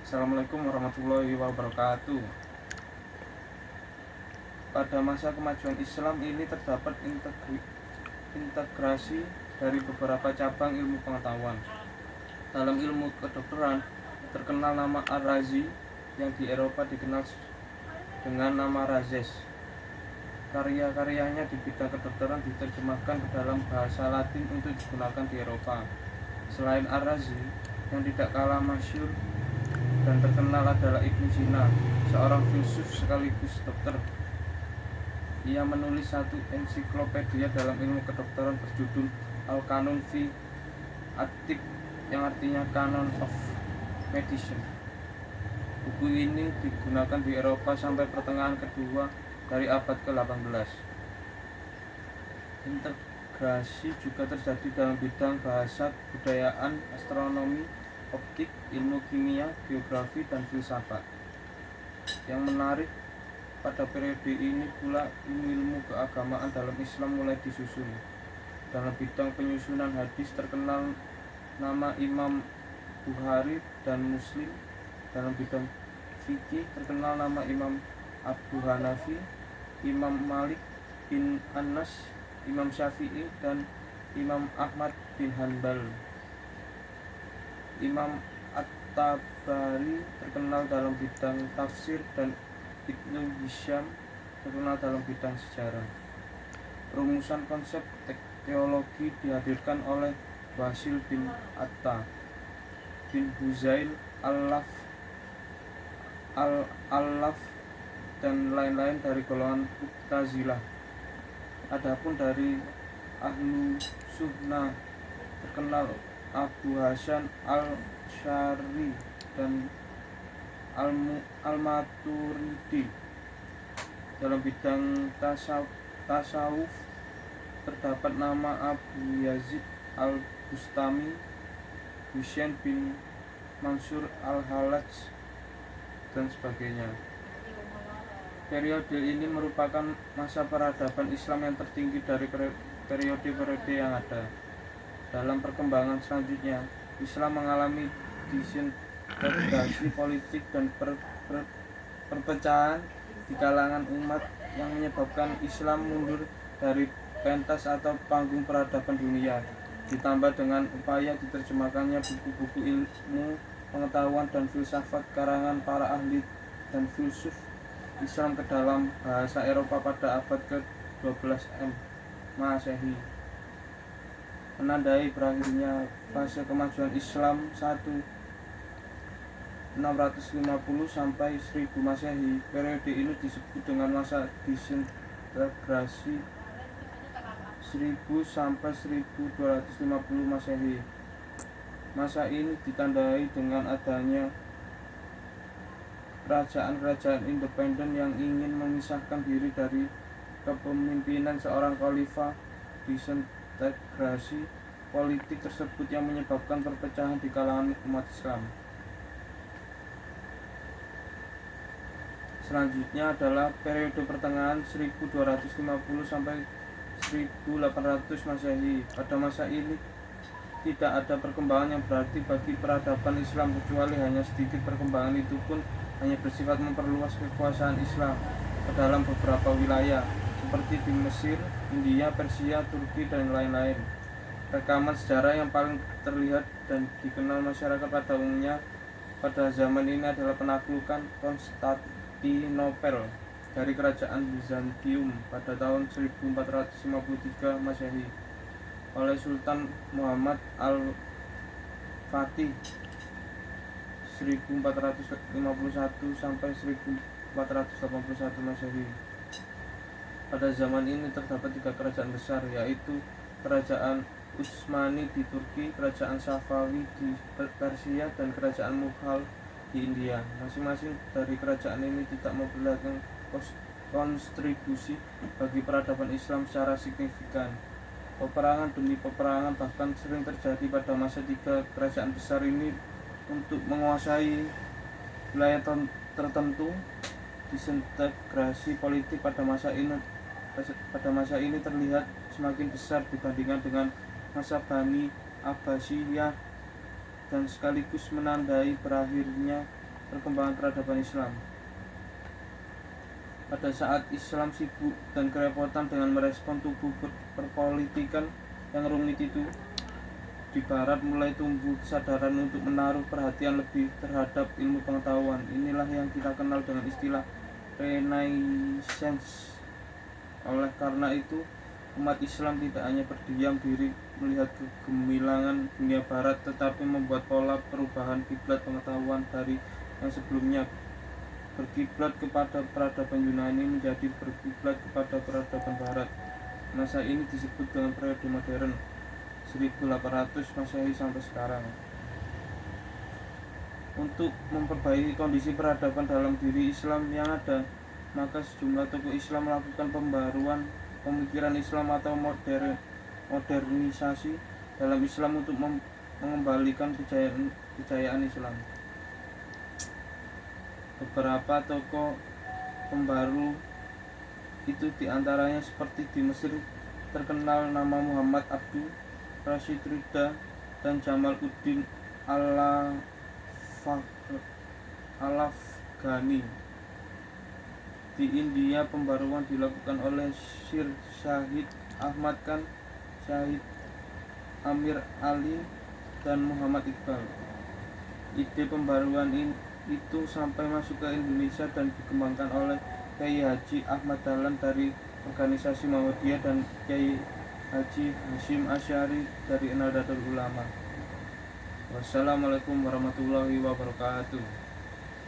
Assalamualaikum warahmatullahi wabarakatuh. Pada masa kemajuan Islam ini terdapat integrasi dari beberapa cabang ilmu pengetahuan. Dalam ilmu kedokteran terkenal nama Ar-Razi, yang di Eropa dikenal dengan nama Rhazes. Karya-karyanya di bidang kedokteran diterjemahkan ke dalam bahasa Latin untuk digunakan di Eropa. Selain Ar-Razi, yang tidak kalah masyhur dan terkenal adalah Ibnu Sina, seorang filsuf sekaligus dokter. Ia menulis satu ensiklopedia dalam ilmu kedokteran berjudul Al-Qanun fi at-Tibb, yang artinya Canon of Medicine. Buku ini digunakan di Eropa sampai pertengahan kedua dari abad ke-18. Integrasi juga terjadi dalam bidang bahasa, kebudayaan, astronomi, optik, ilmu kimia, geografi, dan filsafat. Yang menarik, pada periode ini pula ilmu keagamaan dalam Islam mulai disusun. Dalam bidang penyusunan hadis terkenal nama Imam Bukhari dan Muslim. Dalam bidang fikih terkenal nama Imam Abu Hanafi, Imam Malik bin Anas, Imam Syafi'i, dan Imam Ahmad bin Hanbal. Imam At-Tabari terkenal dalam bidang tafsir dan Ibnu Hisham terkenal dalam bidang sejarah. Rumusan konsep teologi dihadirkan oleh Wasil bin Atta bin Huzail Al-Laf dan lain-lain dari golongan Mu'tazilah. Adapun dari Ahlu Sunnah terkenal Abu Hasan Al-Syari dan Al-Maturidi. Dalam bidang tasawuf terdapat nama Abu Yazid Al-Bustami, Husain bin Mansur Al-Halaj, dan sebagainya. Periode ini merupakan masa peradaban Islam yang tertinggi dari periode-periode yang ada. Dalam perkembangan selanjutnya, Islam mengalami disintegrasi politik dan perpecahan di kalangan umat yang menyebabkan Islam mundur dari pentas atau panggung peradaban dunia. Ditambah dengan upaya diterjemahkannya buku-buku ilmu pengetahuan dan filsafat karangan para ahli dan filsuf Islam ke dalam bahasa Eropa pada abad ke-12 Masehi, menandai berakhirnya fase kemajuan Islam 1650 sampai 1000 Masehi. Periode ini disebut dengan masa disintegrasi 1000 sampai 1250 Masehi. Masa ini ditandai dengan adanya kerajaan-kerajaan independen yang ingin memisahkan diri dari kepemimpinan seorang khalifah. Disintegrasi politik tersebut yang menyebabkan perpecahan di kalangan umat Islam. Selanjutnya adalah periode pertengahan 1250 sampai 1800 Masehi. Pada masa ini tidak ada perkembangan yang berarti bagi peradaban Islam, kecuali hanya sedikit perkembangan, itu pun hanya bersifat memperluas kekuasaan Islam ke dalam beberapa wilayah seperti di Mesir, India, Persia, Turki, dan lain-lain. Rekaman sejarah yang paling terlihat dan dikenal masyarakat pada umumnya pada zaman ini adalah penaklukan Konstantinopel dari kerajaan Bizantium pada tahun 1453 Masehi oleh Sultan Muhammad Al-Fatih 1451 sampai 1481 Masehi. Pada zaman ini terdapat 3 kerajaan besar, yaitu Kerajaan Utsmani di Turki, Kerajaan Safawi di Persia, dan Kerajaan Mughal di India. Masing-masing dari kerajaan ini tidak memperlihatkan kontribusi bagi peradaban Islam secara signifikan. Peperangan demi peperangan bahkan sering terjadi pada masa 3 kerajaan besar ini untuk menguasai wilayah tertentu. Disintegrasi politik pada masa ini terlihat semakin besar dibandingkan dengan masa Bani Abbasiyah dan sekaligus menandai berakhirnya perkembangan peradaban Islam. Pada saat Islam sibuk dan kerepotan dengan merespon tubuh perpolitikan yang rumit itu, di Barat mulai tumbuh kesadaran untuk menaruh perhatian lebih terhadap ilmu pengetahuan. Inilah yang kita kenal dengan istilah Renaissance. Oleh karena itu, umat Islam tidak hanya berdiam diri melihat kegemilangan dunia Barat, tetapi membuat pola perubahan kiblat pengetahuan dari yang sebelumnya berkiblat kepada peradaban Yunani menjadi berkiblat kepada peradaban Barat. Masa ini disebut dengan periode modern, 1800 Masehi sampai sekarang. Untuk memperbaiki kondisi peradaban dalam diri Islam yang ada, maka sejumlah tokoh Islam melakukan pembaruan pemikiran Islam atau modernisasi dalam Islam untuk mengembalikan kejayaan Islam. Beberapa tokoh pembaru itu diantaranya seperti di Mesir terkenal nama Muhammad Abduh Rashid Ridha dan Jamaluddin Al-Afghani. Di India pembaruan dilakukan oleh Sir Syahid Ahmad Khan, Syahid Amir Ali, dan Muhammad Iqbal. Ide pembaruan itu sampai masuk ke Indonesia dan dikembangkan oleh Kiai Haji Ahmad Dahlan dari organisasi Muhammadiyah dan Kiai Haji Hasyim Asy'ari dari Nahdlatul Ulama. Wassalamualaikum warahmatullahi wabarakatuh.